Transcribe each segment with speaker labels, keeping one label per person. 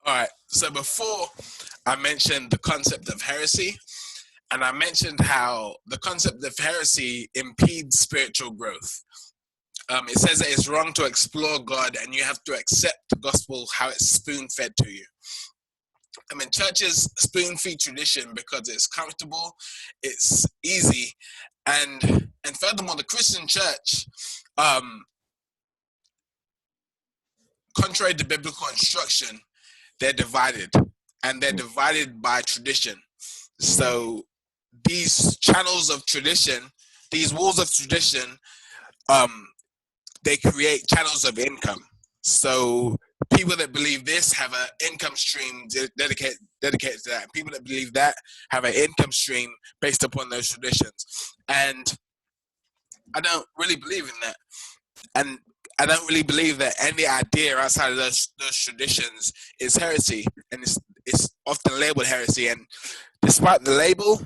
Speaker 1: All right. So before I mentioned the concept of heresy, and I mentioned how the concept of heresy impedes spiritual growth. It says that it's wrong to explore God and you have to accept the gospel how it's spoon fed to you. I mean, churches spoon feed tradition because it's comfortable, it's easy, and furthermore, the Christian church, um, contrary to biblical instruction, they're divided, and they're divided by tradition. So these channels of tradition, these walls of tradition, um, they create channels of income. So people that believe this have an income stream dedicated to that. People that believe that have an income stream based upon those traditions. And I don't really believe in that. And I don't really believe that any idea outside of those traditions is heresy. And it's often labeled heresy. And despite the label,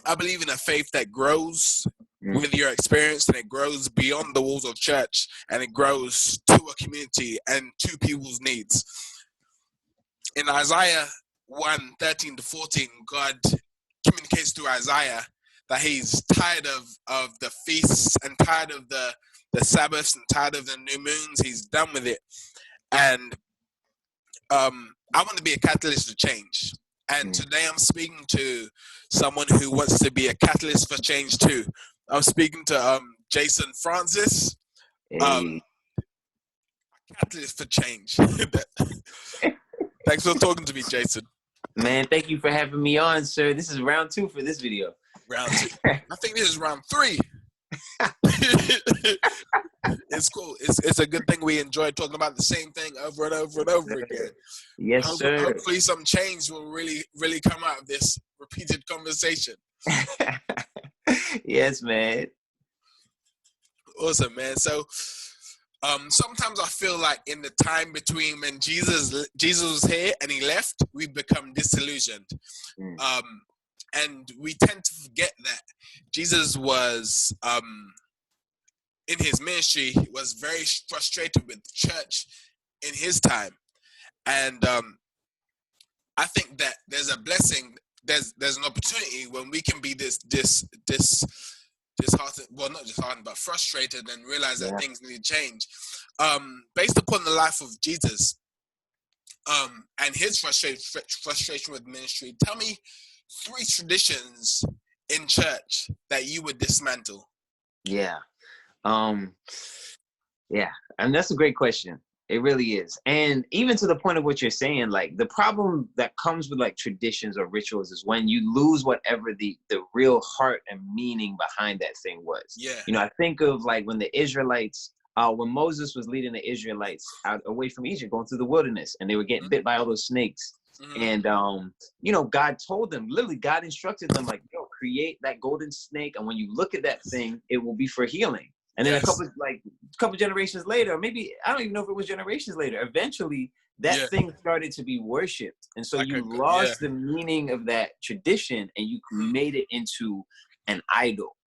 Speaker 1: I believe in a faith that grows with your experience, and it grows beyond the walls of church, and it grows to a community and to people's needs. In Isaiah 1:13-14, God communicates through Isaiah that he's tired of the feasts and tired of the Sabbaths and tired of the new moons. He's done with it. And I want to be a catalyst for change. And today I'm speaking to someone who wants to be a catalyst for change too. I'm speaking to Jason Francis, catalyst for change. Thanks for talking to me, Jason.
Speaker 2: Man, thank you for having me on, sir. This is round 2 for this video.
Speaker 1: Round 2. I think this is round 3. It's cool. It's a good thing we enjoy talking about the same thing over and over and over again.
Speaker 2: Yes, sir.
Speaker 1: Hopefully some change will really come out of this repeated conversation.
Speaker 2: Yes, man.
Speaker 1: Awesome, man. So sometimes I feel like in the time between when Jesus was here and he left, we've become disillusioned. And we tend to forget that Jesus was in his ministry, he was very frustrated with the church in his time. And I think that there's a blessing, there's an opportunity when we can be this disheartened, well, not disheartened, but frustrated, and realize that things need to change. Based upon the life of Jesus and his frustration with ministry, tell me 3 traditions in church that you would dismantle.
Speaker 2: Yeah. And that's a great question. It really is. And even to the point of what you're saying, like the problem that comes with like traditions or rituals is when you lose whatever the real heart and meaning behind that thing was.
Speaker 1: Yeah.
Speaker 2: You know, I think of like when the Israelites, when Moses was leading the Israelites out away from Egypt, going through the wilderness, and they were getting bit by all those snakes. And, you know, God told them, literally God instructed them like, yo, create that golden snake. And when you look at that thing, it will be for healing. And then a couple generations later, maybe, I don't even know if it was generations later, eventually that thing started to be worshipped. And so you lost the meaning of that tradition and you made it into an idol.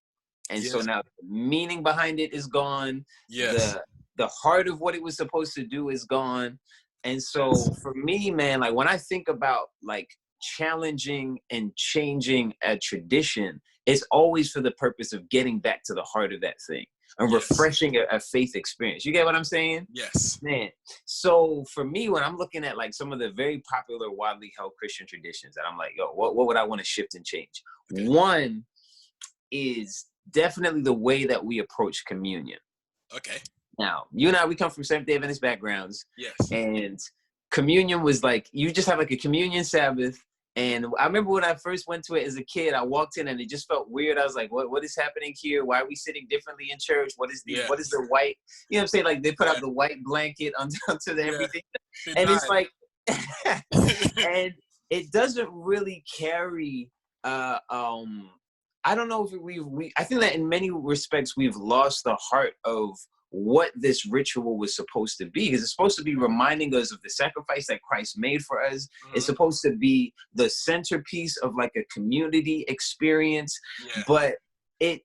Speaker 2: And so now the meaning behind it is gone. The heart of what it was supposed to do is gone. And so for me, man, like when I think about like challenging and changing a tradition, it's always for the purpose of getting back to the heart of that thing and refreshing a faith experience. You get what I'm saying?
Speaker 1: Yes.
Speaker 2: Man. So for me, when I'm looking at like some of the very popular, widely held Christian traditions, that I'm like, yo, what would I want to shift and change? One is definitely the way that we approach communion.
Speaker 1: Okay.
Speaker 2: Now, you and I, we come from Seventh-day Adventist backgrounds.
Speaker 1: Yes.
Speaker 2: And communion was like, you just have like a communion Sabbath. And I remember when I first went to it as a kid, I walked in and it just felt weird. I was like, what is happening here? Why are we sitting differently in church? What is the white, you know what I'm saying? Like they put out the white blanket onto the everything. And it's like, and it doesn't really carry, I don't know if I think that in many respects, we've lost the heart of what this ritual was supposed to be, because it's supposed to be reminding us of the sacrifice that Christ made for us. It's supposed to be the centerpiece of like a community experience, but it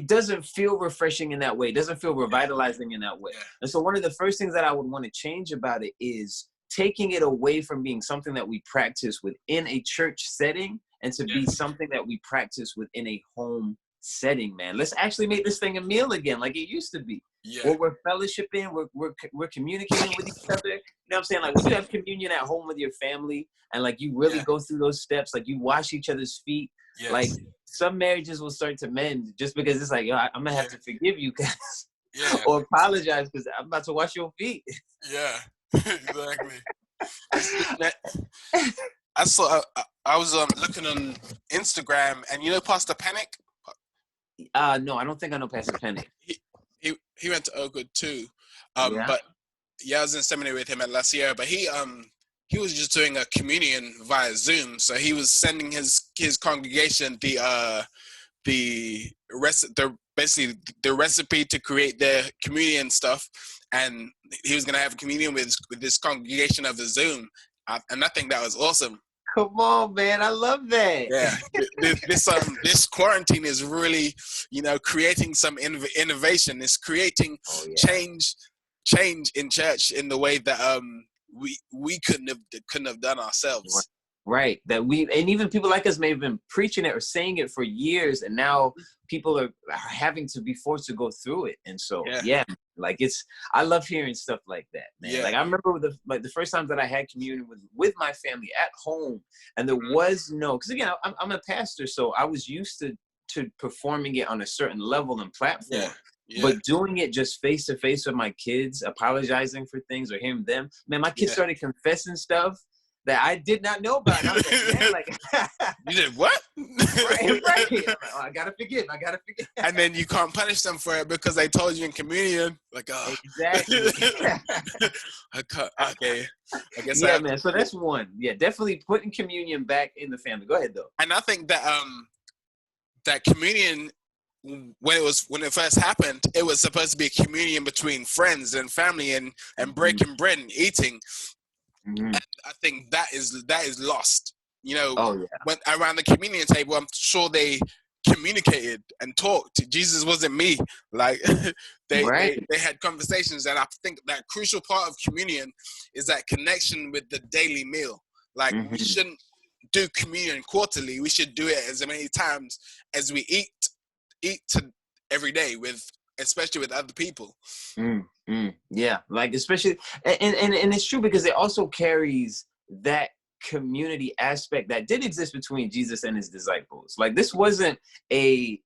Speaker 2: doesn't feel refreshing in that way. It doesn't feel revitalizing in that way. And so one of the first things that I would want to change about it is taking it away from being something that we practice within a church setting and to be something that we practice within a home setting, man. Let's actually make this thing a meal again, like it used to be.
Speaker 1: Yeah.
Speaker 2: Where we're fellowshipping, we're communicating with each other. You know what I'm saying? Like when you have communion at home with your family, and like you really go through those steps, like you wash each other's feet.
Speaker 1: Yes.
Speaker 2: Like some marriages will start to mend just because it's like, yo, I'm gonna have to forgive you guys, or apologize because I'm about to wash your feet.
Speaker 1: Yeah, exactly. I saw. I was looking on Instagram, and you know Pastor Panic.
Speaker 2: No, I don't think I know Pastor Panic.
Speaker 1: He went to Oakwood too, but I was in seminary with him at La Sierra. But he was just doing a communion via Zoom, so he was sending his congregation the recipe to create their communion stuff, and he was gonna have a communion with this congregation over Zoom, and I think that was awesome.
Speaker 2: Come on, man! I love that.
Speaker 1: Yeah, this quarantine is really, creating some innovation. It's creating change in church in the way that we couldn't have done ourselves.
Speaker 2: Right. And even people like us may have been preaching it or saying it for years, and now people are having to be forced to go through it. And so, like I love hearing stuff like that, man. Yeah. Like I remember the first time that I had communion with my family at home, and there was because again, I'm a pastor, so I was used to performing it on a certain level and platform. Yeah. Yeah. But doing it just face to face with my kids, apologizing for things or hearing them, man, my kids started confessing stuff that I did not know about. And I was like, man, like
Speaker 1: you did what?
Speaker 2: Right. Like, oh, I gotta forgive.
Speaker 1: And then you can't punish them for it because they told you in communion. Like, oh, exactly. Okay, I guess.
Speaker 2: Yeah, man. So that's one. Yeah, definitely putting communion back in the family. Go ahead, though.
Speaker 1: And I think that that communion, when it first happened, it was supposed to be a communion between friends and family and breaking bread and eating. Mm-hmm. And I think that is lost. When around the communion table, I'm sure they communicated and talked. Jesus wasn't me. Like they had conversations, and I think that crucial part of communion is that connection with the daily meal. Like we shouldn't do communion quarterly. We should do it as many times as we eat every day especially with other people.
Speaker 2: Yeah, like especially, and it's true because it also carries that community aspect that did exist between Jesus and his disciples. Like this wasn't a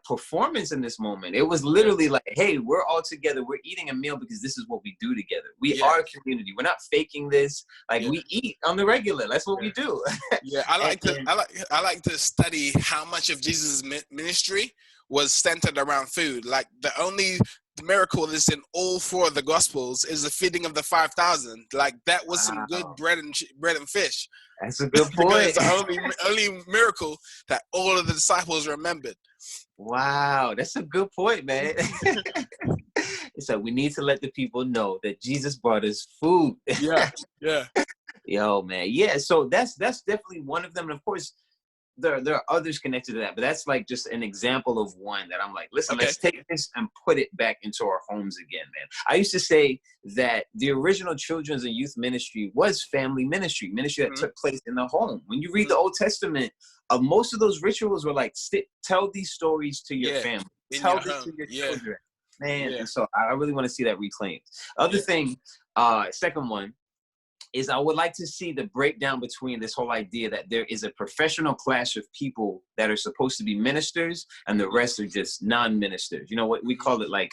Speaker 2: performance in this moment. It was literally like, hey, we're all together. We're eating a meal because this is what we do together. We are a community. We're not faking this. Like we eat on the regular. That's what we do.
Speaker 1: I like to study how much of Jesus' ministry was centered around food. Like the only miracle that's in all four of the Gospels is the feeding of the 5,000. Like that was some good bread and fish.
Speaker 2: That's a good point.
Speaker 1: It's the only miracle that all of the disciples remembered.
Speaker 2: Wow, that's a good point, man. So we need to let the people know that Jesus brought us food.
Speaker 1: Yeah.
Speaker 2: Yo, man. Yeah, so that's definitely one of them. And of course, there are others connected to that, but that's like just an example of one that I'm like, listen, let's take this and put it back into our homes again, man. I used to say that the original children's and youth ministry was family ministry that took place in the home. When you read the Old Testament, most of those rituals were like, tell these stories to your family, tell this to your children, man. And so I really want to see that reclaimed. Other thing, second one, is I would like to see the breakdown between this whole idea that there is a professional class of people that are supposed to be ministers and the rest are just non-ministers. You know what we call it, like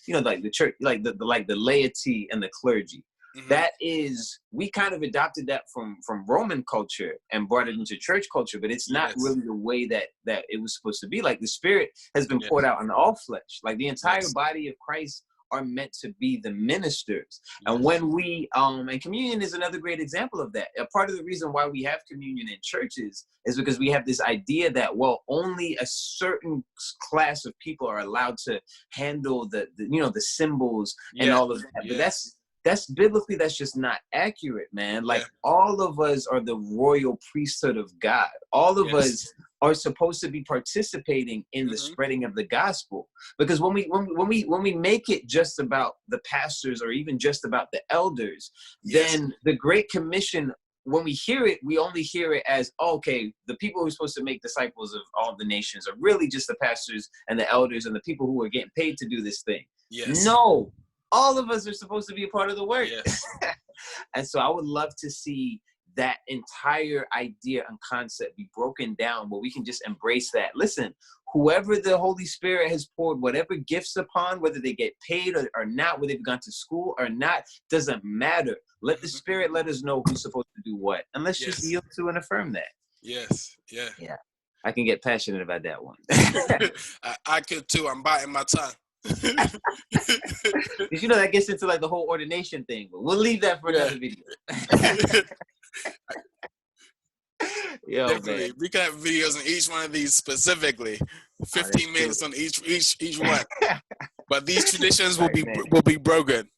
Speaker 2: like the church, like the laity and the clergy. That is, we kind of adopted that from Roman culture and brought it into church culture, but it's not really the way that it was supposed to be. Like the Spirit has been poured out on all flesh. Like the entire body of Christ are meant to be the ministers. And when we and communion is another great example of that. A part of the reason why we have communion in churches is because we have this idea that only a certain class of people are allowed to handle the symbols and all of that. But that's biblically, that's just not accurate, man. Like all of us are the royal priesthood of God. All of us are supposed to be participating in the spreading of the gospel. Because when we make it just about the pastors or even just about the elders, then the Great Commission, when we hear it, we only hear it as, okay, the people who are supposed to make disciples of all the nations are really just the pastors and the elders and the people who are getting paid to do this thing. No, all of us are supposed to be a part of the work. And so I would love to see that entire idea and concept be broken down where we can just embrace that. Listen, whoever the Holy Spirit has poured whatever gifts upon, whether they get paid or not, whether they've gone to school or not, doesn't matter. Let the Spirit let us know who's supposed to do what. And let's just yield to and affirm that.
Speaker 1: Yeah.
Speaker 2: I can get passionate about that one.
Speaker 1: I could too. I'm biting my tongue.
Speaker 2: Because you know that gets into like the whole ordination thing, but we'll leave that for another video. Yo,
Speaker 1: definitely,
Speaker 2: man.
Speaker 1: we can have videos on each one of these specifically, 15 minutes on each one. But these traditions will be broken.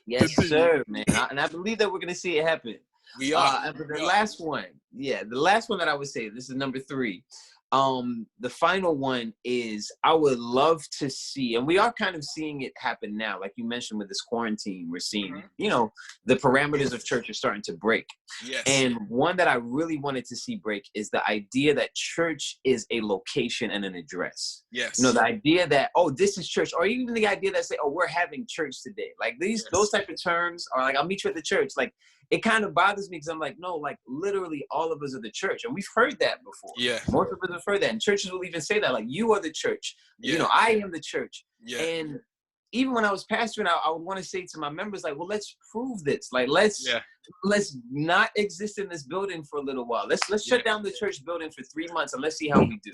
Speaker 2: Yes, sir, man. And I believe that we're gonna see it happen.
Speaker 1: We are.
Speaker 2: And the last one that I would say, this is number 3. The final one is, I would love to see, and we are kind of seeing it happen now, like you mentioned with this quarantine, we're seeing, the parameters of church are starting to break. And one that I really wanted to see break is the idea that church is a location and an address. The idea that, oh, this is church, or even the idea that say, oh, we're having church today. Like those type of terms are like, I'll meet you at the church. Like, it kind of bothers me because I'm like, no, like literally all of us are the church. And we've heard that before. Most of us have heard that. And churches will even say that, like, you are the church. I am the church. And even when I was pastoring, I would want to say to my members, like, well, let's prove this. Like, let's not exist in this building for a little while. Let's shut down the church building for 3 months and let's see how we do.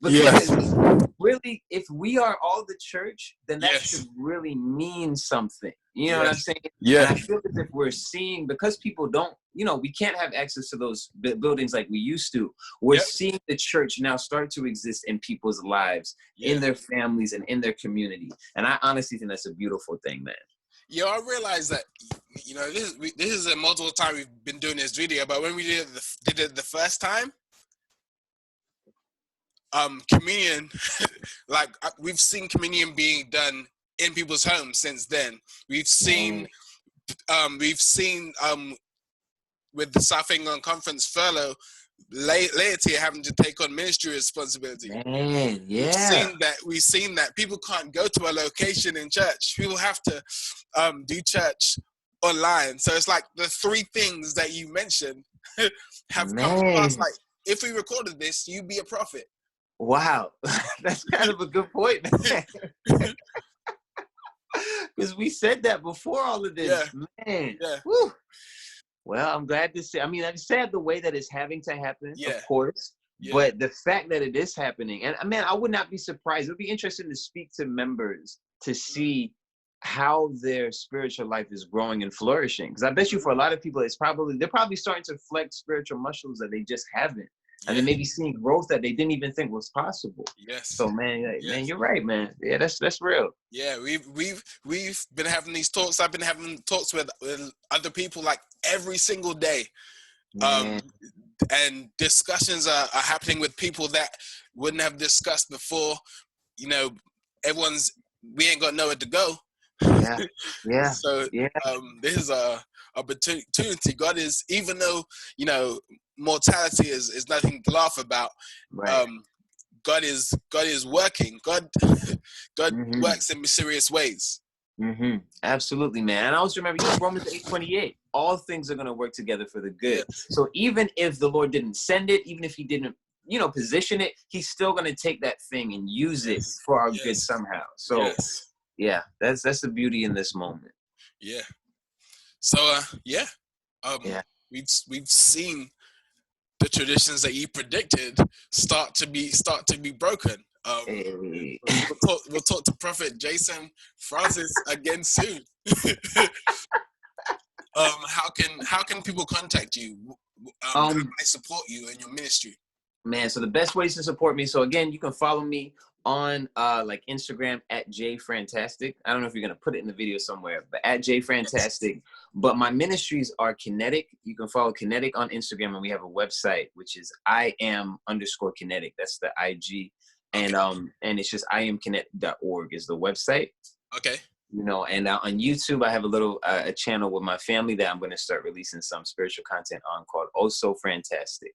Speaker 2: Because really, if we are all the church, then that should really mean something. You know what I'm saying? And I feel as if we're seeing, because people don't, we can't have access to those buildings like we used to. We're seeing the church now start to exist in people's lives, in their families, and in their community. And I honestly think that's a beautiful thing, man.
Speaker 1: I realize that, this is a multiple time we've been doing this video, but when we did it the first time, communion, like we've seen communion being done in people's homes since then. We've seen with the South England Conference furlough, laity having to take on ministry responsibility. We've seen that people can't go to a location in church. People have to do church online. So it's like the 3 things that you mentioned have come to pass. Like, if we recorded this, you'd be a prophet.
Speaker 2: Wow, that's kind of a good point, man. Because we said that before all of this, man. Woo. Well, I'm glad to see. I mean, I'm sad the way that it's having to happen, of course. But the fact that it is happening, and man, I would not be surprised. It would be interesting to speak to members to see how their spiritual life is growing and flourishing. Because I bet you for a lot of people, they're probably starting to flex spiritual muscles that they just haven't. And they may be seeing growth that they didn't even think was possible. So man, man, you're right, man. Yeah, that's real.
Speaker 1: Yeah, we've been having these talks. I've been having talks with other people like every single day. And discussions are happening with people that wouldn't have discussed before. We ain't got nowhere to go. So this is a opportunity. God is, even though mortality is nothing to laugh about. God is working. God works in mysterious ways.
Speaker 2: Absolutely, man. And I also remember, Romans 8:28. All things are going to work together for the good. So even if the Lord didn't send it, even if He didn't, position it, He's still going to take that thing and use it for our good somehow. So that's the beauty in this moment.
Speaker 1: So we've seen the traditions that you predicted start to be broken. We'll talk to Prophet Jason Francis again soon. How can people contact you? How can they support you in your ministry?
Speaker 2: Man, so the best ways to support me. So again, you can follow me on like Instagram at JFrantastic. I don't know if you're gonna put it in the video somewhere, but at JFrantastic. But my ministries are Kinetic. You can follow Kinetic on Instagram, and we have a website which is IAM_Kinetic. That's the IG, and it's just IamKinetic.org is the website.
Speaker 1: Okay.
Speaker 2: You know, and on YouTube, I have a little a channel with my family that I'm going to start releasing some spiritual content on called Oh So Frantastic.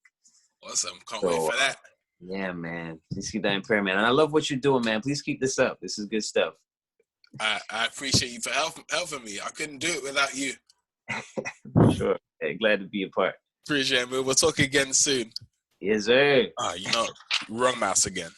Speaker 1: Awesome. Can't wait for that.
Speaker 2: Yeah, man. Please keep that in prayer, man. And I love what you're doing, man. Please keep this up. This is good stuff.
Speaker 1: I appreciate you for helping me. I couldn't do it without you.
Speaker 2: Sure. Hey, glad to be a part.
Speaker 1: Appreciate it, man. We'll talk again soon.
Speaker 2: Yes, sir.
Speaker 1: Wrong mouse again.